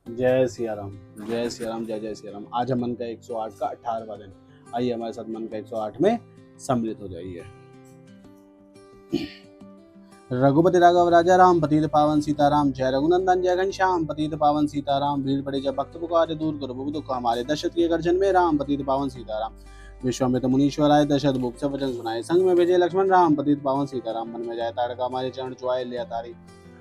जय सिया राम। जय सिया राम। जय जय सिया राम। आज हम मन का 108 का 18वां दिन। आइए हमारे साथ मन का 108 में सम्मिलित हो जाइए। रघुपति राघव राजा राम, पतित पावन सीताराम। जय रघुनंदन जय घनश्याम, पतित पावन सीताराम। भीड़ पड़े जब भक्त पुकारे, दूर करो भव दुख हमारे। दशरथ के गर्जन में राम, पतित पावन सीताराम। विश्वामित्र मुनीश्वर आए, दशरथ मुख से वचन सुनाए। संग में भेजे लक्ष्मण राम, पतित पावन सीताराम। मन में जाए ताड़का, हमारे चरण छुआए लिया तारी।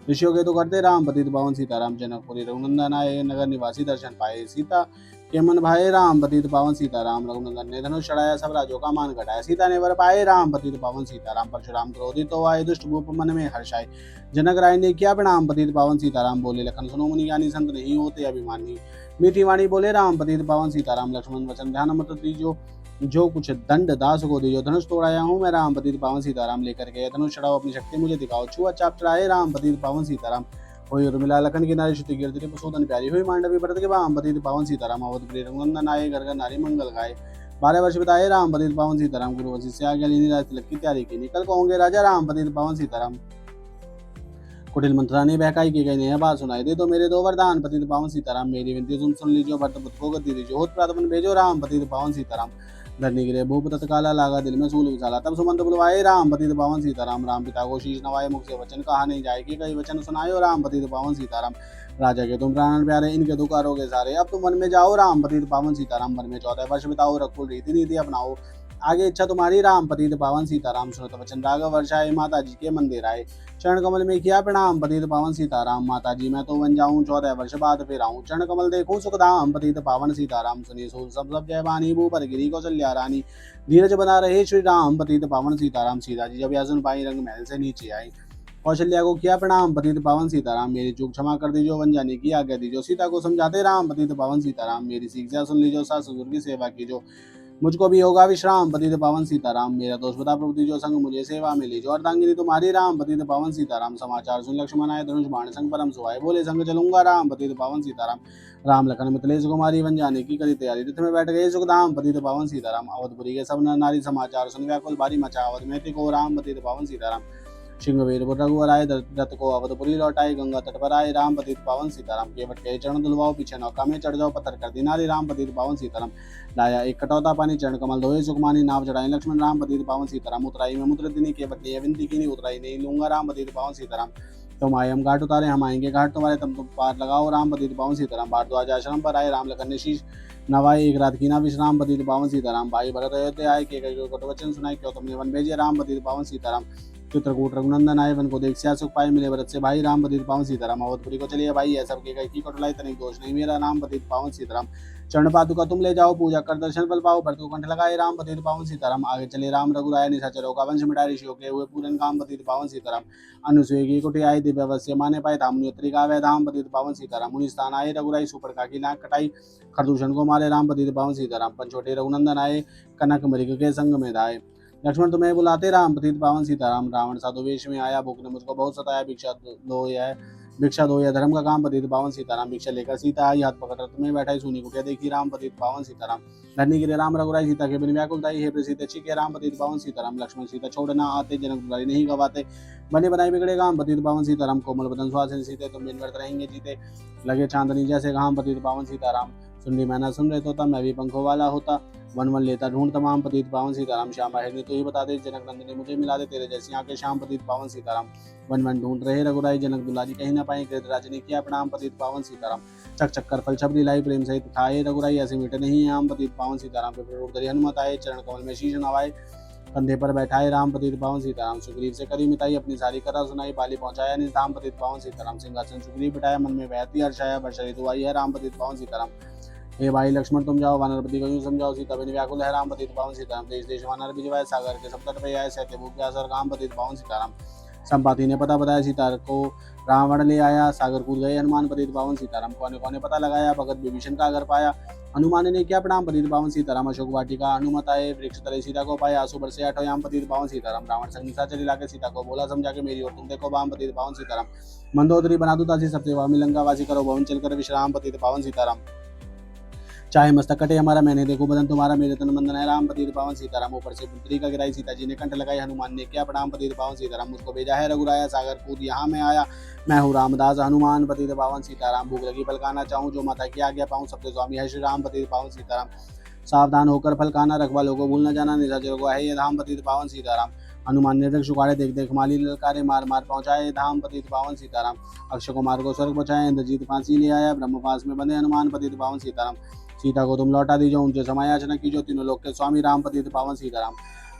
ऋषियों के तो करते राम, पतित पावन सीताराम। जनकपुरी रघुनंदन आए, नगर निवासी दर्शन पाए। सीता के मन भाए राम, पतित पावन सीताराम। रघुनंदन ने धनुष चढ़ाया, सब राजों का मान घटाया। सीता ने वर पाए राम, पतित पावन सीताराम। परशुराम क्रोधित तो आए, दुष्ट भूप मन में हर्षाए। जनक राय ने किया प्रणाम, पतित पावन सीताराम। बोले लखन सुनो मुनि ज्ञानी, संत नहीं होते अभिमानी। मीठी वाणी बोले राम, पतित पावन सीताराम। लक्ष्मण वचन ध्यान मत दीजो, जो कुछ दंड दास को दीजो। धनुष तोड़ाया हूँ मैं राम, पतित पावन सीताराम। लेकर गए धनुष चढ़ाओ, अपनी शक्ति मुझे दिखाओ। छुआ चाप चढ़ाए राम, पतित पावन सीताराम। हुई उर्मिला लखन की नारी, श्रुति कीर्ति प्रसूदन प्यारी। हुई मांडवी भरत के बाम, पतित पावन सीताराम। अवधपुरी रघुनंदन आए, घर घर नारी मंगल गाए। 12 वर्ष बिताए राम, पतित पावन सीताराम। गुरु वशिष्ठ से आज्ञा लीनी, राज तिलक की तैयारी की। निकल को होंगे राजा राम, पतित पावन सीताराम। कुटिल मंत्राणी बहकाई की गई नया बात सुनाई दे तो मेरे दो वरदान, पतित पावन सीताराम। मेरी विनती सुन लीजिए, भरत पुत्र को गति दीजिए। होत प्रातमन भेजो राम, पतित पावन सीताराम। धरनी गिरे भूप तत्काला, लागा दिल में सूल विशाला। तब सुमंत बुलवाए राम, पतित पावन सीताराम। राम पिता को शीश नवाए, मुख से वचन कहा नहीं जाए। कि कई वचन सुनायो राम, पतित पावन सीताराम। राजा के तुम प्राण प्यारे, इनके दुख आरोगे सारे। अब तुम मन में जाओ राम, पतित पावन सीताराम। मन में 14 वर्ष बिताओ, रघुकुल रीति नीति अपनाओ। आगे इच्छा तुम्हारी राम, पतित पावन सीताराम। सुनत वचन राघव वर्षाए, माता जी के मंदिर आए। चरण कमल में किया प्रणाम, पतित पावन सीताराम। माता जी मैं तो बन जाऊं, 14 वर्ष बाद फिर आऊं। चरण कमल देखूं सुखधाम, पतित पावन सीताराम। सुनिए सूर सब जय बानी, भूपर गिरी कौशल्या रानी। धीरज बना रहे श्री राम, पतित पावन सीताराम। सीता जी जब यह सुन पाई, रंग महल से नीचे आई। कौशल्या को किया प्रणाम, पतित पावन सीताराम। मेरी चूक क्षमा कर दीजो, वन जाने की आज्ञा दीजो। सीता को समझाते राम, पतित पावन सीताराम। मेरी शिक्षा सुन लीजो, सास ससुर की सेवा कीजो। मुझको भी होगा विश्राम, पतित पावन सीताराम। मेरा दोष बता प्रभु दीजो, संग मुझे सेवा मिली। जो अर्धांगिनी तुम्हारी राम, पतित पावन सीताराम। समाचार सुन लक्ष्मण आए, धनुष बाण संग परम सुहाए। बोले संग चलूंगा राम, पतित पावन सीताराम। राम लखन मिथिलेश कुमारी, वन जाने की करी तैयारी। रथ में बैठ गए सुखधाम, पतित पावन सीताराम। अवधपुरी के सब नर नारी, समाचार सुन व्याकुल भारी मचा। अवध में को राम, पतित पावन सीताराम। सिंह वीरपुर रघुवर आए, रथ को अवधपुरी लौटाए। गंगा तट पर आए राम, पतित पावन सीताराम। केवट के चरण धुलवाओ, पीछे नौका में चढ़ जाओ। पत्थर कर दी नारी राम, पतित पावन सीताराम। लाया एक कटौता पानी, चरण कमल धोए सुखमानी। नाव चढ़ाई लक्ष्मण राम, पतित पावन सीताराम। उतराई में मुद्र दिनी, केवट ने विनती की। उतराई नहीं लूंगा राम, पतित पावन सीताराम। तुम आए हम घाट उतारे, हम आएंगे घाट तुम्हारे। तुम पार लगाओ राम, पतित पावन सीताराम। भारद्वाज आश्रम पर आए राम, लखन ने शीश नवाए। एक रात कीना विश्राम, पतित पावन सीताराम। भाई भरत अयोध्या आए, के कटु वचन सुनाए। क्यों तुमने वन भेजे राम, पतित पावन सीताराम। चित्रकूट रघुनंदन आए, वन को देख सिया सुख पाए। मिले भरत से भाई राम, पतित पावन सीताराम। अवधपुरी को चलिए भाई, है सबके कई की कटुलाई, तनिक दोष नहीं मेरा नाम, पतित पावन सीताराम। चरण पादुका तुम ले जाओ, पूजा कर दर्शन बल पाओ। भरत को कंठ लगाए राम, पतित पावन सीताराम। आगे चले राम रघुराय, निशाचरों का वंश मिटाए। ऋषियों के हुए पूरन काम, पतित पावन सीताराम। अनुसुई की कुटी आई, दिव्य अवश्य माने पाए। धाम मुनियोत्री गावे धाम, पतित पावन सीताराम। मुनि स्थान आए रघुराई, सुपर का की नाक कटाई। खरदूषण को मारे राम, पतित पावन सीताराम। पंचोटे रघुनंदन आए, कनक मृग के संग में धाये। लक्ष्मण तुम्हें बुलाते राम, पतित पावन सीताराम। रावण साधु वेश में आया, भूख ने मुझको बहुत सताया। भिक्षा दो यह धर्म का काम, पतित पावन सीताराम। भिक्षा लेकर सीता आई, हाथ पकड़ रथ में बैठाई। सुनी कुटिया देखी राम, पतित पावन सीताराम। धरनी गिरे राम रघुराई, सीता के बिन व्याकुलताई। हे प्रसीद अच्छी के राम, पतित पावन सीताराम। लक्ष्मण सीता छोड़ना आते, जनक दुलारी नहीं गवाते। बने बनाए बिगड़े काम, पतित पावन सीताराम। कोमल बदन सुहासिन सीते, तुम बिन व्यर्थ रहेंगे जीते। लगे चांदनी जैसे घाम, पतित पावन सीताराम। सुन मैना सुन रहे तोता, मैं भी पंखों वाला होता। वन वन लेता ढूंढ तमाम, पतित पावन सीताराम। श्यामा हिरनी तो ही बता दे, जनक नंदिनी मुझे मिला दे। तेरे जैसी आंखें श्याम, पतित पावन सीताराम। वन वन ढूंढ रहे रघुराई, जनक दुलारी कहीं न पाए। गिरिराज ने किया प्रणाम, पतित पावन सीताराम। चक चक कर फल छबरी लाई, प्रेम सहित खाए रघुराई। ऐसे मीठे नहीं आम, पतित पावन सीताराम। रूप धरि हनुमत आए, चरण कमल में शीश नवाए। कंधे पर बैठाए राम, पतित पावन सीताराम। सुग्रीव से करी मिताई, अपनी सारी कथा सुनाई। बाली पहुंचाया निज धाम, पतित पावन सीताराम। सिंहासन सुग्रीव बिठाया, मन में बहती हर्षाया। वर्षा ऋतु आई है राम, पतित पावन सीताराम। हे भाई लक्ष्मण तुम जाओ, वानरपति को यूं समझाओ। सीता बिन व्याकुल है राम, पतित पावन सीताराम। देश देश वानर बिजवाए, सागर के सब तट पे आए। सहते भूख प्यास काम, पतित पावन सीताराम। संपाति ने पता बताया, सीता को रावण ले आया। सागर कूद गए हनुमान, पतित पावन सीताराम। कोने कोने पता लगाया, भगत विभीषण का घर पाया। हनुमान ने किया प्रणाम, पतित पावन सीताराम। अशोक वाटिका हनुमत आए, वृक्ष तले सीता को पाया। आंसू बरसे आठों याम, पतित पावन सीताराम। रावण संग निशाचर लाके, सीता को बोला समझा के, मेरी और तुम देखो बाम, पतित पावन सीताराम। मंदोदरी बना दूं तासी, सबसे वामी लंका वासी करो भवन चल कर विश्राम, पतित पावन सीताराम। चाहे मस्तक कटे हमारा, मैंने देखो बदन तुम्हारा, मेरे तन बंधन है। राम पतित पावन सीताराम। ऊपर से पुत्री का गिराई, सीता जी ने कंठ लगाई, हनुमान ने किया प्रणाम। पतित पावन सीताराम। मुझको भेजा है रघुराया, सागर कूद यहाँ मैं आया। मैं हूँ रामदास हनुमान, पतित पावन सीताराम। भूख लगी फल खाना चाहूँ, जो माता की आज्ञा पाऊँ। सबके स्वामी है श्री राम, पतित पावन सीताराम। सावधान होकर फल खाना, रखवालों को भूल न जाना। निशाचरों को है ये धाम, पतित पावन सीताराम। हनुमान ने वृक्ष उखाड़े, देख देख माली ललकारे। मार मार पहुंचाए धाम, पतित पावन सीताराम। अक्षय कुमार को स्वर्ग पहुंचाए, इंद्रजीत फांसी ले आया। ब्रह्मपास में बंधे हनुमान, पतित पावन सीताराम। सीता को तुम लौटा दीजो, उनसे समायाचना कीजो। तीनों लोक के स्वामी राम, पतित पावन सीताराम।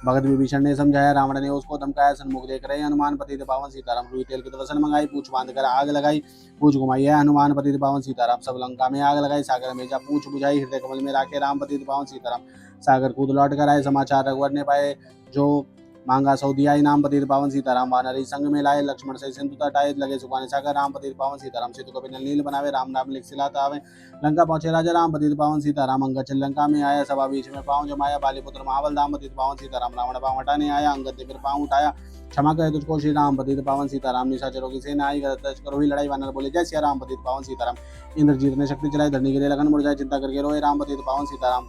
भगत विभीषण ने समझाया, रावण ने उसको धमकाया। सन्मुख देख रहे हनुमान, पतित पावन सीताराम। रुई तेल की वसन मंगाई, पूछ बांध कर आग लगाई। पूछ घुमाई है हनुमान, पतित पावन सीताराम। सब लंका में आग लगाई, सागर में जा पूछ बुझाई। हृदय कमल में राखे राम, पतित पावन सीताराम। सागर कूद लौट कर आए, समाचार रघुवर ने पाए। जो मांगा सौ दिया नाम, पतित पावन सीताराम। वानरी संग में लाए, लक्ष्मण से सिंधु तटाए। लगे सुखाने सागर राम, पतित पावन सीताराम। सेतु कपि नल नील बनावे, राम नाम लिख सिलाता आवे। लंका पहुंचे राजा राम, पतित पावन सीताराम। अंगद चल लंका में आया, सभा बीच में पाँव जमाया। बालीपुत्र महाबल धाम, पतित पावन सीताराम। रावण पाँव हटाने आया, अंगद ने फिर पाँव उठाया। क्षमा करे तुझको श्री राम, पतित पावन सीताराम। निशाचरों की सेना आई, करो ही लड़ाई। वानर बोले जय सिया राम, पतित पावन सीताराम। इंद्रजीत ने शक्ति चलाई, धरनी गिरे लगन मुरझाए। चिंता करके रोए राम, पतित पावन सीताराम।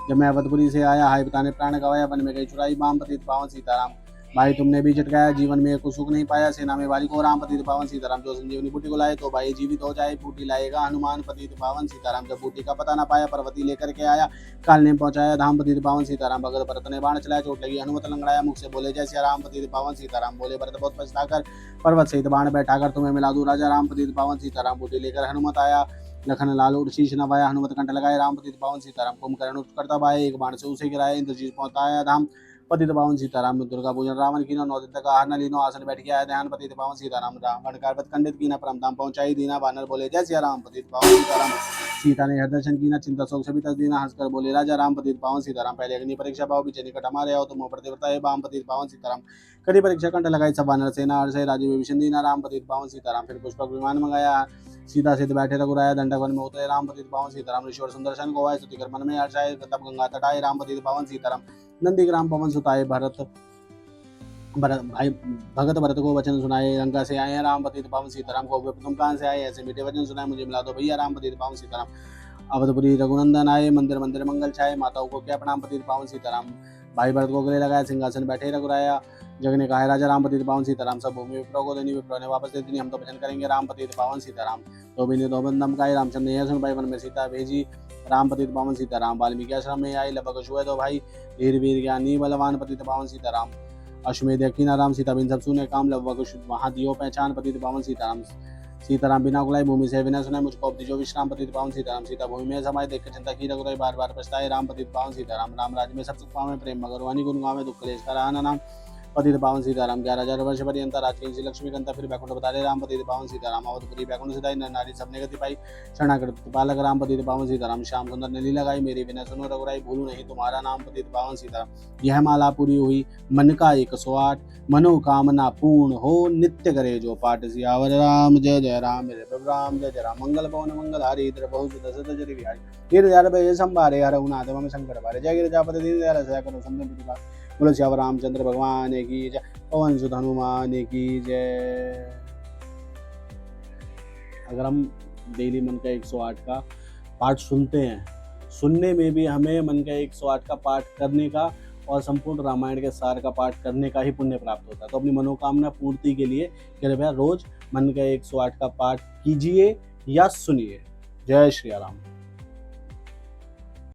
जब मैं अवधपुरी से आया, हाय पिता ने प्राण गवाया। वन में गई चुराई बाम, पतित पावन सीताराम। भाई तुमने भी झटकाया, जीवन में कुछ सुख नहीं पाया। सेना में वाली को राम, पतित पावन सीताराम। जो संजीवनी बूटी को लाए, तो भाई जीवित हो जाए। बूटी लाएगा हनुमान, पतित पावन सीताराम। जब बूटी का पता ना पाया, पर्वती लेकर के आया। काल ने पहुंचाया धाम, पतित पावन सीताराम। भगत भरत ने बाण चलाया, चोट लगी हनुमत लंगड़ाया। मुख से बोले जय सिया राम, पतित पावन सीताराम। बोले भरत बहुत पछताकर, पर्वत सहित बाण बैठाकर तुम्हें मिला दूं राजा राम, पतित पावन सीताराम। बूटी लेकर हनुमत आया, लखन लाल उठ शीश नवाया। हनुमत कंठ लगाए राम, पतित पावन सीताराम। कुंभकर्ण उठ करता भाई, एक बाण से उसे गिराया। इंद्रजीत पहुंचाया धाम, पतित पावन सीताराम। दुर्गा पूजन रावण कीनो, 9 दिन तक आहार न लीनो। आसन बैठ गया ध्यान, पतित पावन सीताराम। रावण का वध खंडित कीना, परम धाम पहुंचाई दीना। वानर बोले जय सिया राम, पतित पावन सीताराम। सीता ने हरदर्शन कीना, चिंता शोक से भी तस दीना। हंसकर बोले राजा राम, पतित पावन सीताराम। पहले अग्नि परीक्षा पाओ, पीछे निकट हमारे आओ। तुम प्रतिव्रता है बाम, पतित पावन सीताराम। कड़ी परीक्षा कंठ लगाई, सब वानर सेना हर्ष है। राजीव विभीषण दीना राम, पतित पावन सीताराम। फिर पुष्पक विमान मंगाया, सीता सिद्ध बैठे रघुराया। दंडक वन में उतरे राम, पतित पावन सीताराम। ऋषिवर सुंदर्शन को आए, स्तुति कर मन में हर्षाए। तब गंगा तटाए राम, पतित पावन सीताराम। नंदी ग्राम पवन सुताए, भाई भगत भरत को वचन सुनाए। लंका से आए हैं राम, पतित पावन सीताराम। को तुम कहां से आए, ऐसे मीठे वचन सुनाए। मुझे मिला दो भैया राम, पतित पावन सीताराम। अवधपुरी रघुनंदन आए, मंदिर मंदिर मंगल छाए। माताओं को क्या प्रणाम, पतित पावन सीताराम। भाई भरत को गले लगाया, सिंहासन बैठे रघुराया। जग ने कहा राजा राम, पतित पावन सीताराम। सब भूमि विप्रो को देनी, विप्रो ने वापस दे देनी। हम तो भजन करेंगे राम, पतित पावन सीताराम। तो भी ने दो बंदम गाए, रामचंद्र ने यह सुन भाई। वन में सीता भेजी राम, पतित पावन सीताराम। वाल्मीकि आश्रम में आई, लगभग छुए दो भाई। धीर वीर ज्ञानी बलवान, पतित पावन सीताराम। अश्वमेध यकीना राम, सीता बिन सब सुने काम। लगभग वहाँ दियो पहचान, पतित पावन सीताराम। सीताराम बिना कुलाई, भूमि से विनय सुनाए। मुझको अब दीजो विश्राम, पतित पावन सीताराम। सीता भूमि में समाये, देख कर चिंता की रघुराई। बार बार पछताए राम, पतित पावन सीताराम। राम राज्य में सब सुख पावे, प्रेम मगर वाणी गुण गावे। दुख क्लेश का रहा नाम, पतित पावन सीताराम। 11,000 वर्ष पर्यंत राजकिंसी लक्ष्मी कंता, फिर बैकुंठ बतारे राम, पतित पावन सीताराम। अवधपुरी बैकुंठ सिधाई, नर नारी सबने गति पाई। शरणागत पालक राम, पतित पावन सीताराम। श्याम सुंदर ने लीला गाई, मेरी विनय सुनो रघुराई। भूलू नहीं तुम्हारा नाम, पतित पावन सीताराम। यह माला पूरी हुई मन का 108, मनोकामना पूर्ण हो नित्य करे जो पाठ। सियावर राम जय जय राम, मेरे प्रभु राम जय जय राम। मंगल पवन मंगल हारी, इधर बहुत दशरथ जरि बिहारी। गिर जार भय संभारे, हर रघुनाथ मम शंकर भारे। जय गिरिजापति दीन दयाल सहाय करो समझ प्रतिभा। बोलो सियावर रामचंद्र भगवान की जय, पवन सुत हनुमान की जय। अगर हम डेली मन का 108 का पाठ सुनते हैं, सुनने में भी हमें मन का 108 का पाठ करने का और संपूर्ण रामायण के सार का पाठ करने का ही पुण्य प्राप्त होता है। तो अपनी मनोकामना पूर्ति के लिए कृपया रोज मन का 108 का पाठ कीजिए या सुनिए। जय श्री राम।